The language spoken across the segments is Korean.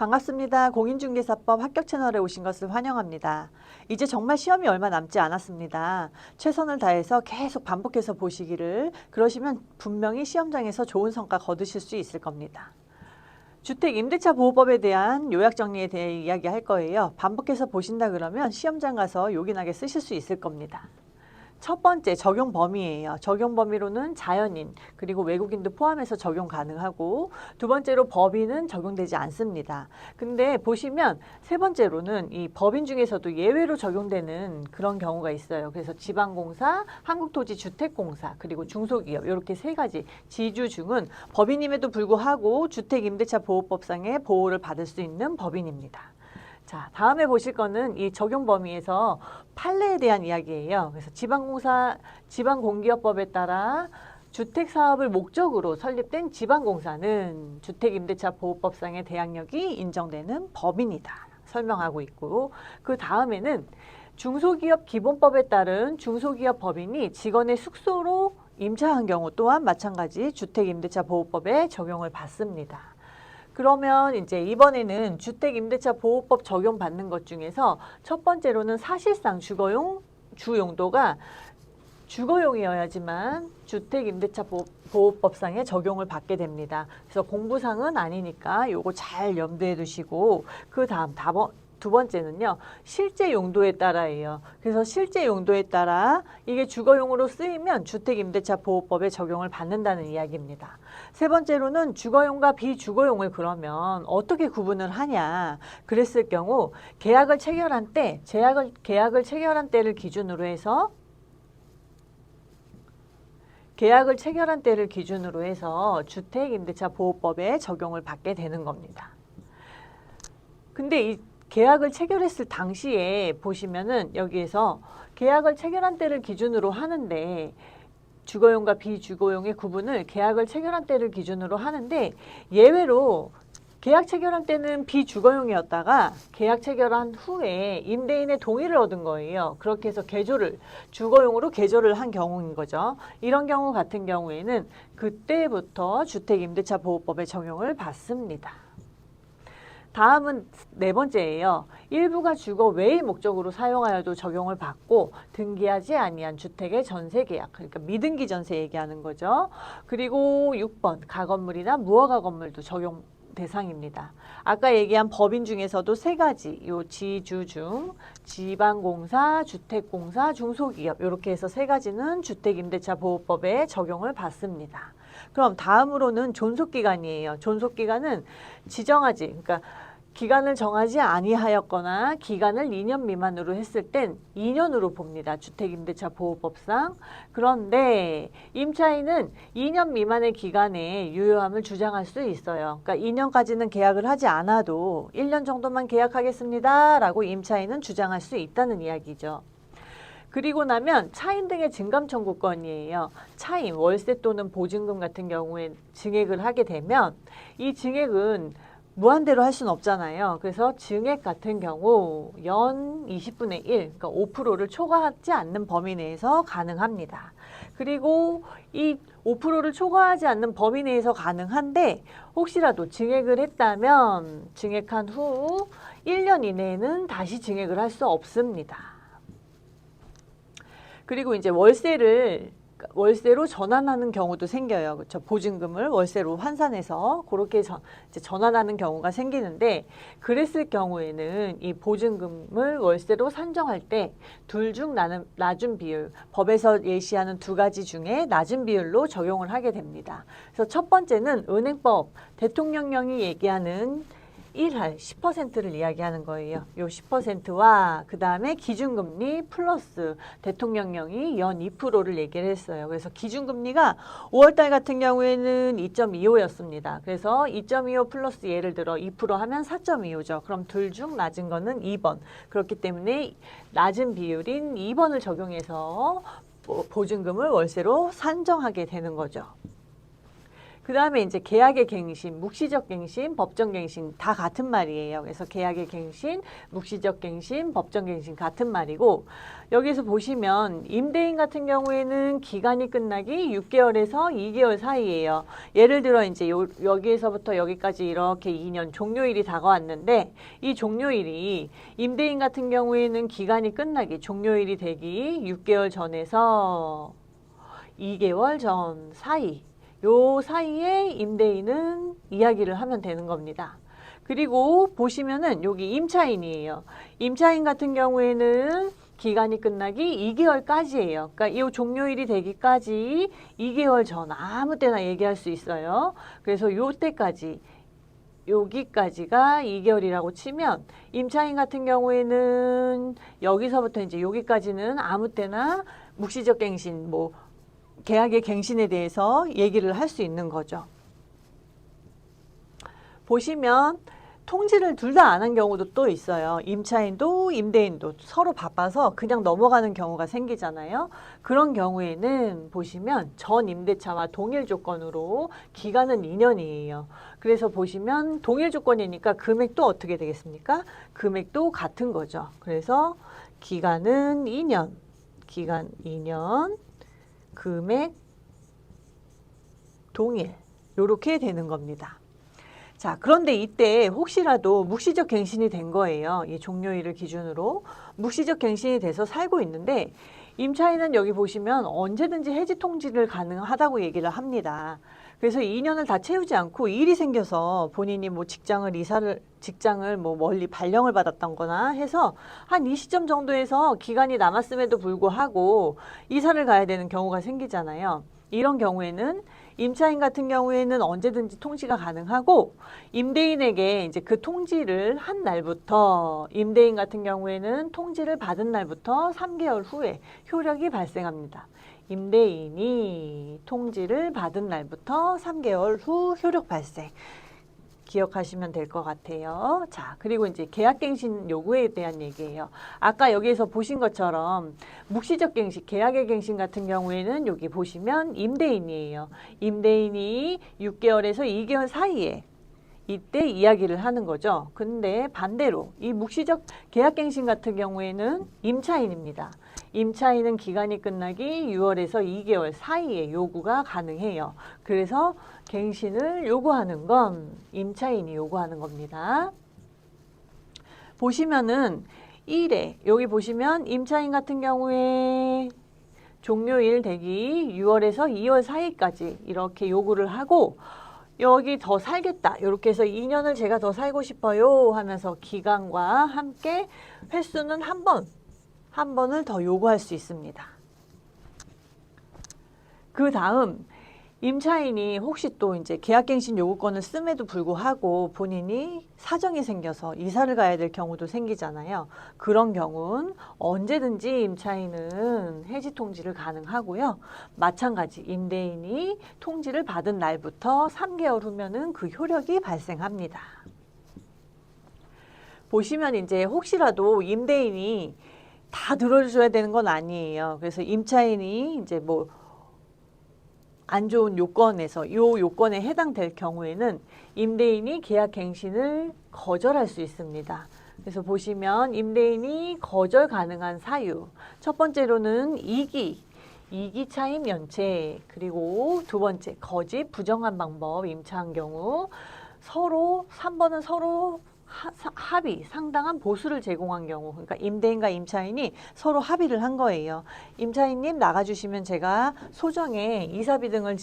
반갑습니다. 공인중개사법 합격 채널에 오신 것을 환영합니다. 이제 정말 시험이 얼마 남지 않았습니다. 최선을 다해서 계속 반복해서 보시기를, 그러시면 분명히 시험장에서 좋은 성과 거두실 수 있을 겁니다. 주택 임대차 보호법에 대한 요약 정리에 대해 이야기할 거예요. 반복해서 보신다 그러면 시험장 가서 요긴하게 쓰실 수 있을 겁니다. 첫 번째, 적용 범위예요. 적용 범위로는 자연인 그리고 외국인도 포함해서 적용 가능하고, 두 번째로 법인은 적용되지 않습니다. 근데 보시면 세 번째로는 이 법인 중에서도 예외로 적용되는 그런 경우가 있어요. 그래서 지방공사, 한국토지주택공사, 그리고 중소기업, 이렇게 세 가지 지주중은 법인임에도 불구하고 주택임대차보호법상의 보호를 받을 수 있는 법인입니다. 자, 다음에 보실 거는 이 적용 범위에서 판례에 대한 이야기예요. 그래서 지방공기업법에 따라 주택사업을 목적으로 설립된 지방공사는 주택임대차보호법상의 대항력이 인정되는 법인이다 설명하고 있고, 그 다음에는 중소기업 기본법에 따른 중소기업 법인이 직원의 숙소로 임차한 경우 또한 마찬가지 주택임대차보호법에 적용을 받습니다. 그러면 이제 이번에는 주택임대차보호법 적용받는 것 중에서 첫 번째로는 사실상 주 용도가 주거용이어야지만 주택임대차보호법상에 적용을 받게 됩니다. 그래서 공부상은 아니니까 요거 잘 염두에 두시고, 그 다음 두 번째는요, 실제 용도에 따라예요. 그래서 실제 용도에 따라 이게 주거용으로 쓰이면 주택임대차보호법에 적용을 받는다는 이야기입니다. 세 번째로는 주거용과 비주거용을 그러면 어떻게 구분을 하냐. 그랬을 경우 계약을 체결한 때를 기준으로 해서 주택임대차보호법에 적용을 받게 되는 겁니다. 근데 이 계약을 체결했을 당시에 보시면은 여기에서 계약을 체결한 때를 기준으로 하는데, 주거용과 비주거용의 구분을 계약을 체결한 때를 기준으로 하는데, 예외로 계약 체결한 때는 비주거용이었다가 계약 체결한 후에 임대인의 동의를 얻은 거예요. 그렇게 해서 주거용으로 개조를 한 경우인 거죠. 이런 경우 같은 경우에는 그때부터 주택임대차보호법에 적용을 받습니다. 다음은 네 번째예요. 일부가 주거 외의 목적으로 사용하여도 적용을 받고, 등기하지 아니한 주택의 전세 계약, 그러니까 미등기 전세 얘기하는 거죠. 그리고 6번 가건물이나 무허가 건물도 적용 대상입니다. 아까 얘기한 법인 중에서도 세 가지, 요 지주중, 지방공사, 주택공사, 중소기업, 이렇게 해서 세 가지는 주택임대차보호법에 적용을 받습니다. 그럼 다음으로는 존속기간이에요. 존속기간은 그러니까 기간을 정하지 아니하였거나 기간을 2년 미만으로 했을 땐 2년으로 봅니다. 주택임대차보호법상. 그런데 임차인은 2년 미만의 기간에 유효함을 주장할 수 있어요. 그러니까 2년까지는 계약을 하지 않아도 1년 정도만 계약하겠습니다 라고 임차인은 주장할 수 있다는 이야기죠. 그리고 나면 차임 등의 증감 청구권이에요. 차임, 월세 또는 보증금 같은 경우에 증액을 하게 되면 이 증액은 무한대로 할 수는 없잖아요. 그래서 증액 같은 경우 연 20분의 1, 그러니까 5%를 초과하지 않는 범위 내에서 가능합니다. 그리고 이 5%를 초과하지 않는 범위 내에서 가능한데, 혹시라도 증액을 했다면 증액한 후 1년 이내에는 다시 증액을 할 수 없습니다. 그리고 이제 월세로 전환하는 경우도 생겨요. 그렇죠? 보증금을 월세로 환산해서 그렇게 이제 전환하는 경우가 생기는데, 그랬을 경우에는 이 보증금을 월세로 산정할 때 둘 중 낮은 비율, 법에서 예시하는 두 가지 중에 낮은 비율로 적용을 하게 됩니다. 그래서 첫 번째는 은행법 대통령령이 얘기하는 1할 10%를 이야기하는 거예요. 요 10%와 그 다음에 기준금리 플러스 대통령령이 연 2%를 얘기를 했어요. 그래서 기준금리가 5월달 같은 경우에는 2.25였습니다. 그래서 2.25 플러스 예를 들어 2% 하면 4.25죠. 그럼 둘 중 낮은 거는 2번. 그렇기 때문에 낮은 비율인 2번을 적용해서 보증금을 월세로 산정하게 되는 거죠. 그 다음에 이제 계약의 갱신, 묵시적 갱신, 법정 갱신 다 같은 말이에요. 그래서 계약의 갱신, 묵시적 갱신, 법정 갱신 같은 말이고 여기서 보시면 임대인 같은 경우에는 기간이 끝나기 6개월에서 2개월 사이예요. 예를 들어 이제 여기에서부터 여기까지 이렇게 2년 종료일이 다가왔는데 이 종료일이 임대인 같은 경우에는 기간이 끝나기 종료일이 되기 6개월 전에서 2개월 전 사이 요 사이에 임대인은 이야기를 하면 되는 겁니다. 그리고 보시면은 여기 임차인이에요. 임차인 같은 경우에는 기간이 끝나기 2개월까지예요. 그러니까 이 종료일이 되기까지 2개월 전 아무 때나 얘기할 수 있어요. 그래서 요때까지 여기까지가 2개월이라고 치면 임차인 같은 경우에는 여기서부터 이제 여기까지는 아무 때나 묵시적 갱신 뭐 계약의 갱신에 대해서 얘기를 할 수 있는 거죠. 보시면 통지를 둘 다 안 한 경우도 또 있어요. 임차인도 임대인도 서로 바빠서 그냥 넘어가는 경우가 생기잖아요. 그런 경우에는 보시면 전 임대차와 동일 조건으로 기간은 2년이에요. 그래서 보시면 동일 조건이니까 금액도 어떻게 되겠습니까? 금액도 같은 거죠. 그래서 기간은 2년, 기간 2년, 금액 동일 요렇게 되는 겁니다. 자, 그런데 이때 혹시라도 묵시적 갱신이 된 거예요. 이 종료일을 기준으로 묵시적 갱신이 돼서 살고 있는데 임차인은 여기 보시면 언제든지 해지 통지를 가능하다고 얘기를 합니다. 그래서 2년을 다 채우지 않고 일이 생겨서 본인이 뭐 직장을 뭐 멀리 발령을 받았던 거나 해서 한 이 시점 정도에서 기간이 남았음에도 불구하고 이사를 가야 되는 경우가 생기잖아요. 이런 경우에는 임차인 같은 경우에는 언제든지 통지가 가능하고 임대인에게 이제 그 통지를 한 날부터 임대인 같은 경우에는 통지를 받은 날부터 3개월 후에 효력이 발생합니다. 임대인이 통지를 받은 날부터 3개월 후 효력 발생. 기억하시면 될 것 같아요. 자, 그리고 이제 계약갱신 요구에 대한 얘기예요. 아까 여기에서 보신 것처럼 묵시적 갱신, 계약의 갱신 같은 경우에는 여기 보시면 임대인이에요. 임대인이 6개월에서 2개월 사이에 이때 이야기를 하는 거죠. 근데 반대로 이 묵시적 계약갱신 같은 경우에는 임차인입니다. 임차인은 기간이 끝나기 6월에서 2개월 사이에 요구가 가능해요. 그래서 갱신을 요구하는 건 임차인이 요구하는 겁니다. 보시면은 1회 여기 보시면 임차인 같은 경우에 종료일 되기 6월에서 2월 사이까지 이렇게 요구를 하고 여기 더 살겠다. 이렇게 해서 2년을 제가 더 살고 싶어요 하면서 기간과 함께 횟수는 한 번을 더 요구할 수 있습니다. 그 다음 임차인이 혹시 또 이제 계약갱신 요구권을 씀에도 불구하고 본인이 사정이 생겨서 이사를 가야 될 경우도 생기잖아요. 그런 경우는 언제든지 임차인은 해지 통지를 가능하고요. 마찬가지 임대인이 통지를 받은 날부터 3개월 후면은 그 효력이 발생합니다. 보시면 이제 혹시라도 임대인이 다 들어줘야 되는 건 아니에요. 그래서 임차인이 이제 뭐 안 좋은 요건에서 이 요건에 해당될 경우에는 임대인이 계약 갱신을 거절할 수 있습니다. 그래서 보시면 임대인이 거절 가능한 사유 첫 번째로는 이기 차임 연체 그리고 두 번째 거짓 부정한 방법 임차한 경우 서로 3번은 서로 합의, 상당한 보수를 제공한 경우 그러니까 임대인과 임차인이 서로 합의를 한 거예요. 임차인님 나가주시면 제가 소정의 이사비 등을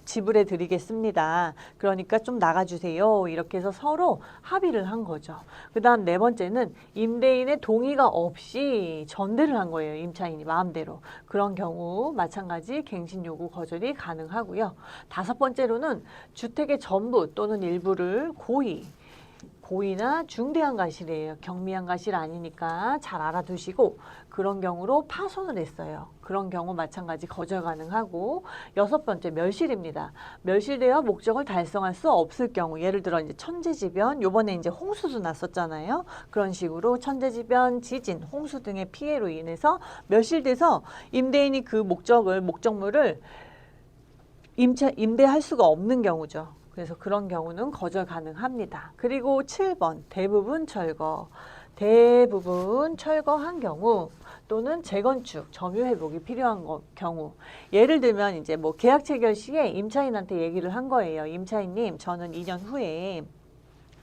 지불해 드리겠습니다. 그러니까 좀 나가주세요. 이렇게 해서 서로 합의를 한 거죠. 그 다음 네 번째는 임대인의 동의가 없이 전대를 한 거예요. 임차인이 마음대로. 그런 경우 마찬가지 갱신 요구 거절이 가능하고요. 다섯 번째로는 주택의 전부 또는 일부를 고의나 중대한 과실이에요. 경미한 과실 아니니까 잘 알아두시고 그런 경우로 파손을 했어요. 그런 경우 마찬가지 거절 가능하고 여섯 번째 멸실입니다. 멸실되어 목적을 달성할 수 없을 경우 예를 들어 이제 천재지변 요번에 이제 홍수도 났었잖아요. 그런 식으로 천재지변, 지진, 홍수 등의 피해로 인해서 멸실돼서 임대인이 그 목적물을 임대할 수가 없는 경우죠. 그래서 그런 경우는 거절 가능합니다. 그리고 7번 대부분 철거한 경우 또는 재건축, 점유 회복이 필요한 경우. 예를 들면 이제 뭐 계약 체결 시에 임차인한테 얘기를 한 거예요. 임차인님, 저는 2년 후에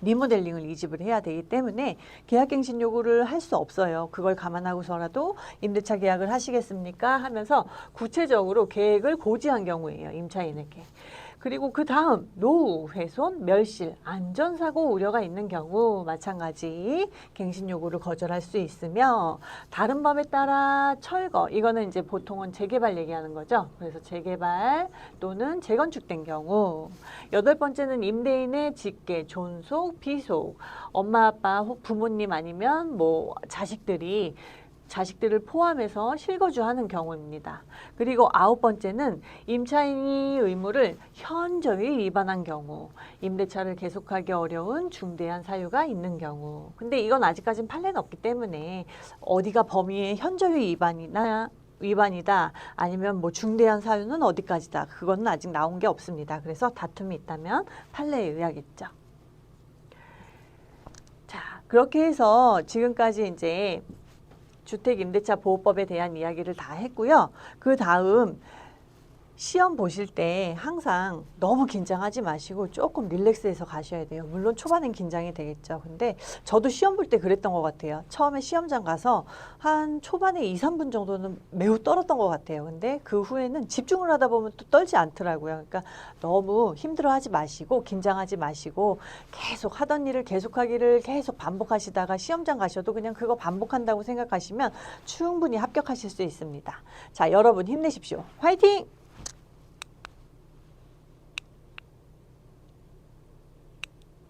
리모델링을 이 집을 해야 되기 때문에 계약갱신 요구를 할 수 없어요. 그걸 감안하고서라도 임대차 계약을 하시겠습니까? 하면서 구체적으로 계획을 고지한 경우예요. 임차인에게. 그리고 그 다음 노후, 훼손, 멸실, 안전사고 우려가 있는 경우 마찬가지 갱신 요구를 거절할 수 있으며 다른 법에 따라 철거, 이거는 이제 보통은 재개발 얘기하는 거죠. 그래서 재개발 또는 재건축된 경우. 8번째는 임대인의 직계, 존속, 비속, 엄마, 아빠, 부모님 아니면 뭐 자식들을 포함해서 실거주하는 경우입니다. 그리고 9번째는 임차인이 의무를 현저히 위반한 경우, 임대차를 계속하기 어려운 중대한 사유가 있는 경우. 근데 이건 아직까지는 판례는 없기 때문에 어디가 범위의 현저히 위반이다 아니면 뭐 중대한 사유는 어디까지다, 그거는 아직 나온 게 없습니다. 그래서 다툼이 있다면 판례에 의하겠죠. 자, 그렇게 해서 지금까지 이제 주택임대차보호법에 대한 이야기를 다 했고요. 그 다음 시험 보실 때 항상 너무 긴장하지 마시고 조금 릴렉스해서 가셔야 돼요. 물론 초반엔 긴장이 되겠죠. 근데 저도 시험 볼 때 그랬던 것 같아요. 처음에 시험장 가서 한 초반에 2, 3분 정도는 매우 떨었던 것 같아요. 근데 그 후에는 집중을 하다 보면 또 떨지 않더라고요. 그러니까 너무 힘들어하지 마시고 긴장하지 마시고 계속 하던 일을 계속하기를 계속 반복하시다가 시험장 가셔도 그냥 그거 반복한다고 생각하시면 충분히 합격하실 수 있습니다. 자, 여러분 힘내십시오. 화이팅!